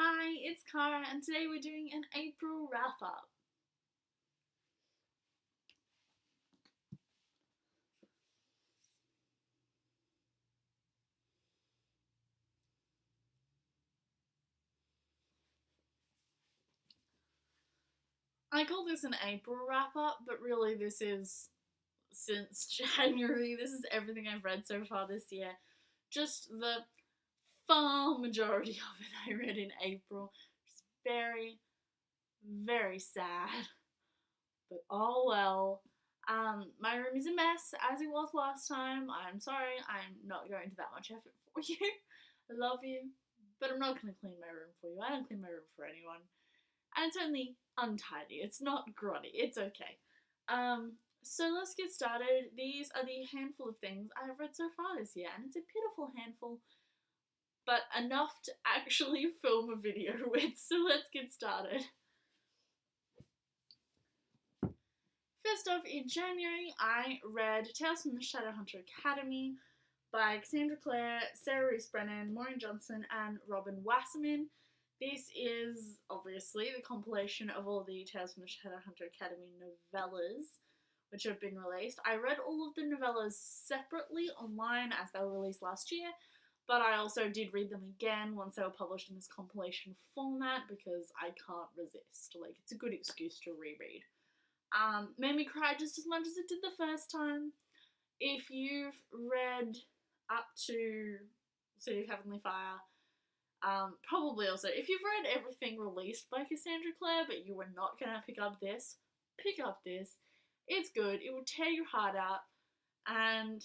Hi, it's Cara, and today we're doing an April wrap up. I call this an April wrap up, but really, this is since January. This is everything I've read so far this year. Just the far majority of it I read in April. Just very, very sad. But oh well. My room is a mess as it was last time. I'm sorry, I'm not going to that much effort for you. I love you, but I'm not going to clean my room for you. I don't clean my room for anyone. And it's only untidy. It's not grotty. It's okay. So let's get started. These are the handful of things I have read so far this year, and it's a pitiful handful, but enough to actually film a video with. So let's get started. First off, in January, I read Tales from the Shadowhunter Academy by Cassandra Clare, Sarah Rees Brennan, Maureen Johnson, and Robin Wasserman. This is obviously the compilation of all the Tales from the Shadowhunter Academy novellas which have been released. I read all of the novellas separately online as they were released last year, but I also did read them again once they were published in this compilation format because I can't resist. Like, it's a good excuse to reread. Made me cry just as much as it did the first time. If you've read up to City of Heavenly Fire, probably also, if you've read everything released by Cassandra Clare but you were not going to pick up this, pick up this. It's good. It will tear your heart out, and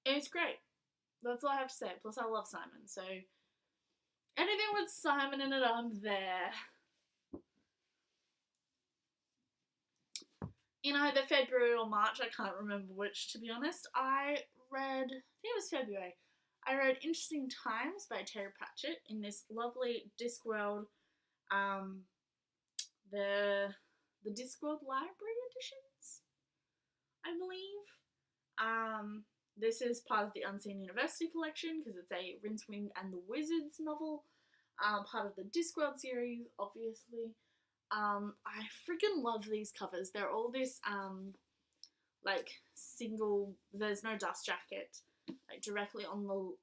it's great. That's all I have to say. Plus, I love Simon, so anything with Simon in it, I'm there. In either February or March, I can't remember which, to be honest, I think it was February, I read Interesting Times by Terry Pratchett in this lovely Discworld, the Discworld Library editions, I believe. This is part of the Unseen University collection because it's a Rincewind and the Wizards novel, part of the Discworld series, obviously. I freaking love these covers. They're all this like single. There's no dust jacket, like directly on the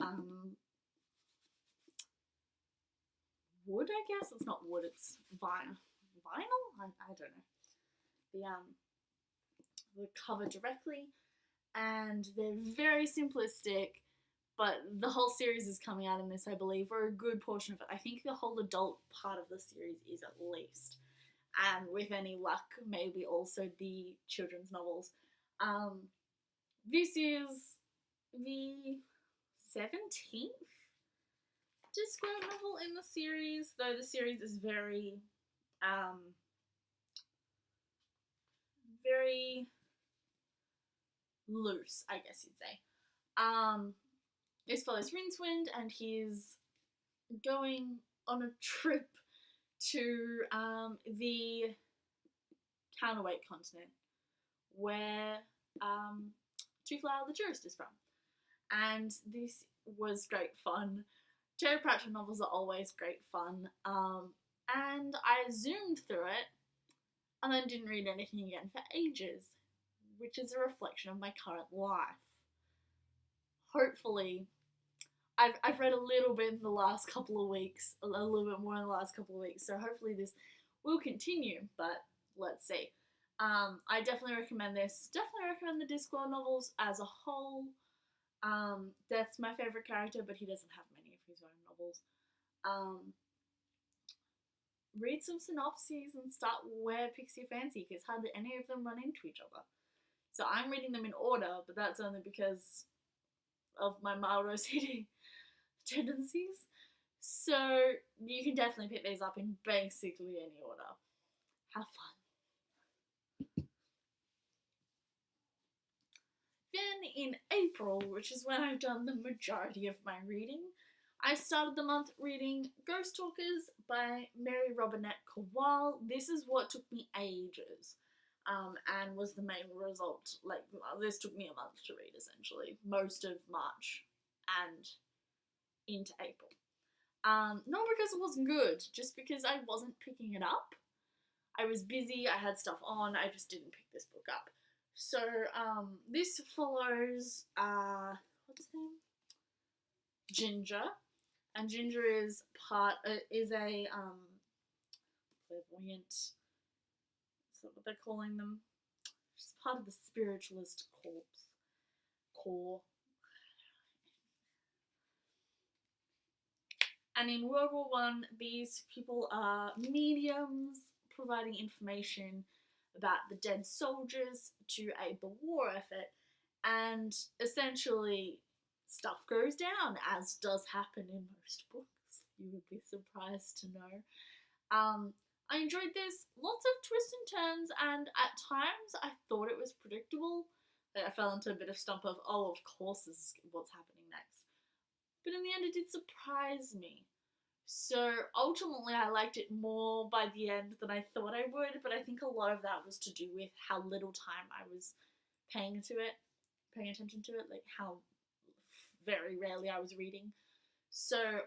wood. I guess it's not wood. It's vinyl. I don't know. The cover directly, and they're very simplistic. But the whole series is coming out in this, I believe, or a good portion of it. I think the whole adult part of the series is at least. And with any luck, maybe also the children's novels. This is the 17th Discworld novel in the series, though the series is very, very loose, I guess you'd say. This follows Rincewind, and he's going on a trip to the counterweight continent, where Twoflower the Jurist is from. And this was great fun. Terry Pratchett novels are always great fun. And I zoomed through it and then didn't read anything again for ages, which is a reflection of my current life. Hopefully, I've read a little bit in the last couple of weeks, a little bit more in the last couple of weeks, so hopefully this will continue, but let's see. I definitely recommend this. Definitely recommend the Discworld novels as a whole. Death's my favourite character, but he doesn't have many of his own novels. Read some synopses and start where it picks your fancy, because hardly any of them run into each other. So I'm reading them in order, but that's only because of my mild OCD tendencies. So you can definitely pick these up in basically any order. Have fun. Then in April, which is when I've done the majority of my reading, I started the month reading Ghost Talkers by Mary Robinette Kowal. This is what took me ages, and was the main result. Like, this took me a month to read, essentially. Most of March and into April. Not because it wasn't good, just because I wasn't picking it up. I was busy, I had stuff on, I just didn't pick this book up. So, this follows, what's his name? Ginger. And Ginger is a clairvoyant, is that what they're calling them? She's part of the spiritualist corps. And in World War One, these people are mediums providing information about the dead soldiers to aid the war effort, and essentially stuff goes down, as does happen in most books. You would be surprised to know. I enjoyed this. Lots of twists and turns, and at times I thought it was predictable. Like, I fell into a bit of stump of, oh, of course this is what's happening next. But in the end, it did surprise me. So ultimately, I liked it more by the end than I thought I would, but I think a lot of that was to do with how little time I was paying attention to it, like how very rarely I was reading. So,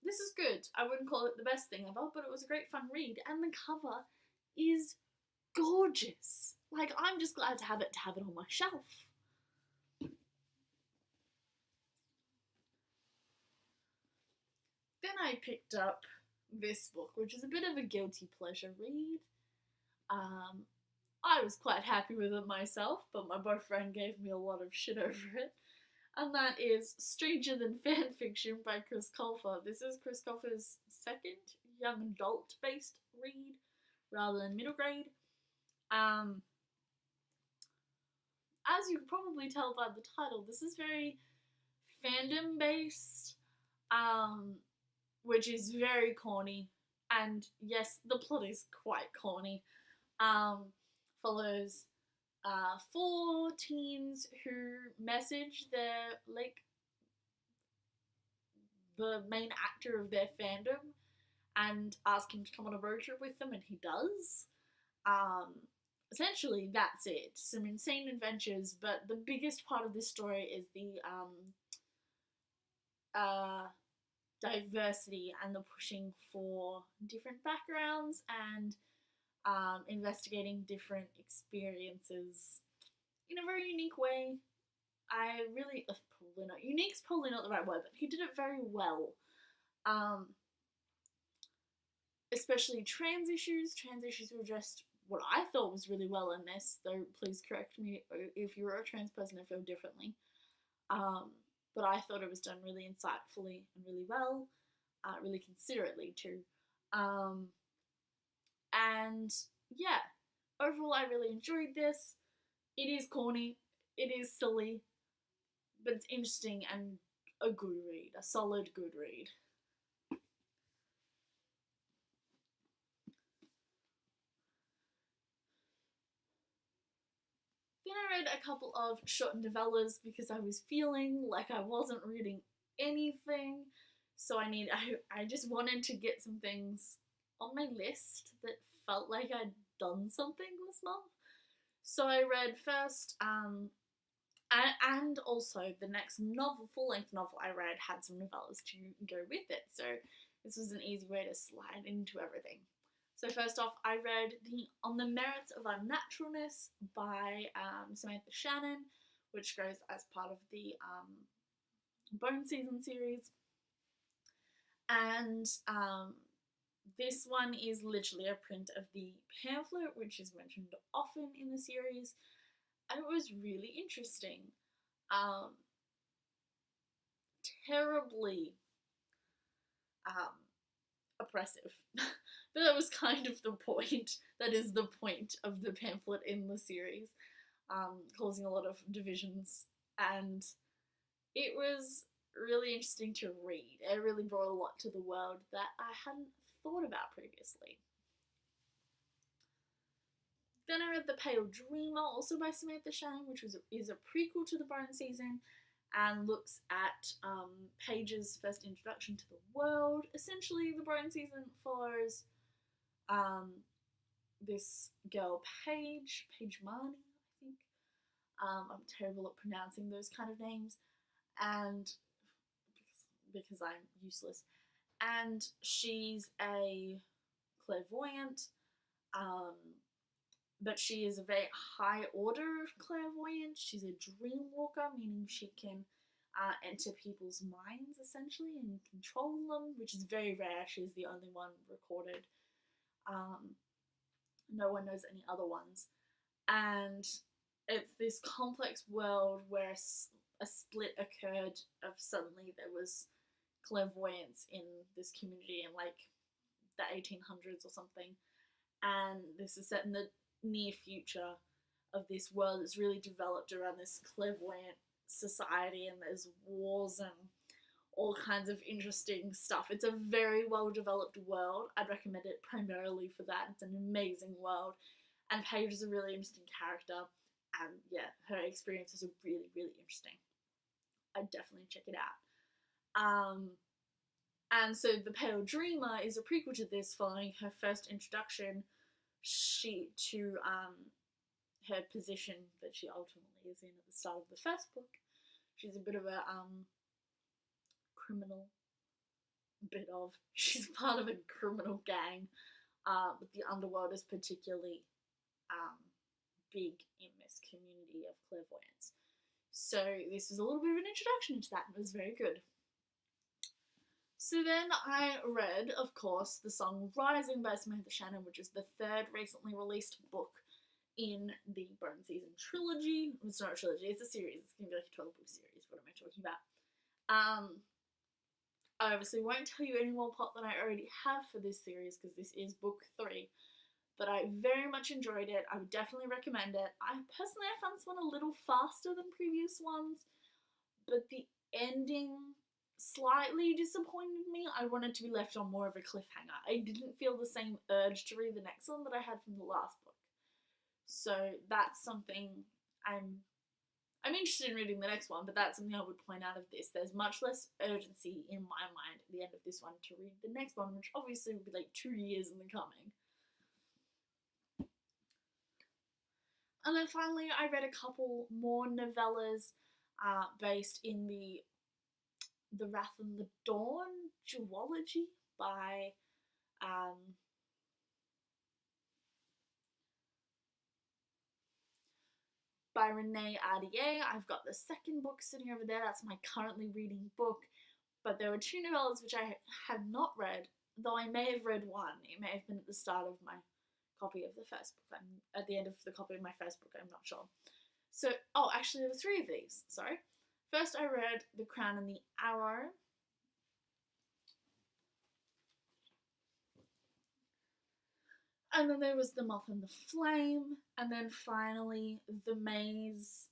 this is good. I wouldn't call it the best thing ever, but it was a great fun read, and the cover is gorgeous. Like, I'm just glad to have it on my shelf. Then I picked up this book, which is a bit of a guilty pleasure read. I was quite happy with it myself, but my boyfriend gave me a lot of shit over it. And that is Stranger Than Fanfiction by Chris Colfer. This is Chris Colfer's second young adult based read rather than middle grade. As you can probably tell by the title, this is very fandom based, which is very corny. And yes, the plot is quite corny. Follows 4 teens who message their, like, the main actor of their fandom and ask him to come on a road trip with them, and he does. Essentially, that's it. Some insane adventures, but the biggest part of this story is the diversity and the pushing for different backgrounds and investigating different experiences in a very unique way. I really, probably not, unique's probably not the right word, but he did it very well. Especially trans issues. Trans issues were addressed what I thought was really well in this, though please correct me if you're a trans person and feel differently. But I thought it was done really insightfully and really well, really considerately too. And yeah, overall I really enjoyed this. It is corny, it is silly, but it's interesting and a good read, a solid good read. Then I read a couple of short novellas because I was feeling like I wasn't reading anything, so I just wanted to get some things on my list that felt like I'd done something this month. So I read first, and also the next full-length novel I read had some novellas to go with it, so this was an easy way to slide into everything. So first off, I read On the Merits of Unnaturalness by Samantha Shannon, which goes as part of the Bone Season series. And this one is literally a print of the pamphlet, which is mentioned often in the series, and it was really interesting. Terribly oppressive. But that was kind of the point. That is the point of the pamphlet in the series, causing a lot of divisions, and it was really interesting to read. It really brought a lot to the world that I hadn't thought about previously. Then I read The Pale Dreamer, also by Samantha Shannon, which is a prequel to The Bone Season, and looks at Paige's first introduction to the world. Essentially, The Bone Season follows this girl, Paige Marnie, I think. I'm terrible at pronouncing those kind of names, and because I'm useless. and she's a clairvoyant, um, but she is a very high order of clairvoyance. She's a dream walker, meaning she can enter people's minds essentially and control them, which is very rare. She's the only one recorded. No one knows any other ones. And it's this complex world where a split occurred of suddenly there was clairvoyance in this community in like the 1800s or something. And this is set in the near future of this world that's really developed around this clairvoyant society, and there's wars and all kinds of interesting stuff. It's a very well developed world. I'd recommend it primarily for that. It's an amazing world, and Paige is a really interesting character, and yeah, her experiences are really, really interesting. I'd definitely check it out. And so The Pale Dreamer is a prequel to this, following her first introduction to her position that she ultimately is in at the start of the first book. She's a bit of a criminal. She's part of a criminal gang, but the underworld is particularly big in this community of clairvoyance. So this was a little bit of an introduction to that, and it was very good. So then I read, of course, the song Rising by Samantha Shannon, which is the third recently released book in the Bone Season trilogy. It's not a trilogy, it's a series. It's going to be like a 12-book series. What am I talking about? I obviously won't tell you any more plot than I already have for this series, because this is book 3. But I very much enjoyed it. I would definitely recommend it. I found this one a little faster than previous ones, but the ending slightly disappointed me. I wanted to be left on more of a cliffhanger. I didn't feel the same urge to read the next one that I had from the last book. So that's something I'm interested in reading the next one, but that's something I would point out of this. There's much less urgency in my mind at the end of this one to read the next one, which obviously would be like 2 years in the coming. And then finally, I read a couple more novellas based in the Wrath and the Dawn duology by Renee Ahdieh. I've got the second book sitting over there. That's my currently reading book. But there were 2 novellas which I had not read, though I may have read one. It may have been at the start of my copy of the first book. At the end of the copy of my first book, I'm not sure. So, actually there were 3 of these, sorry. First I read The Crown and the Arrow. And then there was The Moth and the Flame, and then finally The Maze.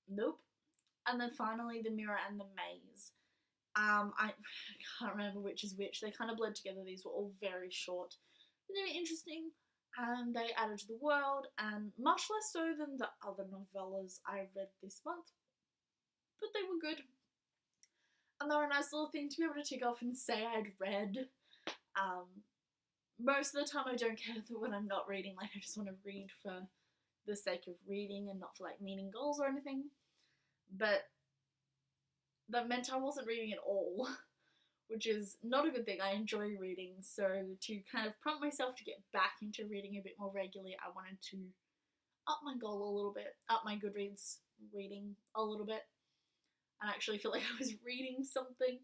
Nope. And then finally The Mirror and the Maze. I can't remember which is which. They kind of bled together. These were all very short. But they were interesting, and they added to the world, and much less so than the other novellas I read this month. But they were good. And they were a nice little thing to be able to tick off and say I'd read. Most of the time I don't care when I'm not reading, like I just want to read for the sake of reading and not for like meaning goals or anything. But that meant I wasn't reading at all, which is not a good thing. I enjoy reading, so to kind of prompt myself to get back into reading a bit more regularly, I wanted to up my goal a little bit, up my Goodreads reading a little bit, and actually feel like I was reading something.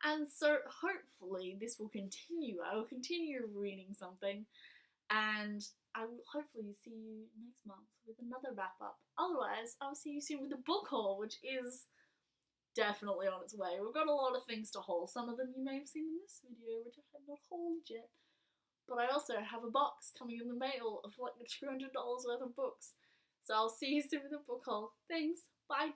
And so hopefully this will continue. I will continue reading something, and I will hopefully see you next month with another wrap up. Otherwise, I'll see you soon with the book haul, which is definitely on its way. We've got a lot of things to haul. Some of them you may have seen in this video, which I have not hauled yet. But I also have a box coming in the mail of like $200 worth of books. So I'll see you soon with the book haul. Thanks. Bye.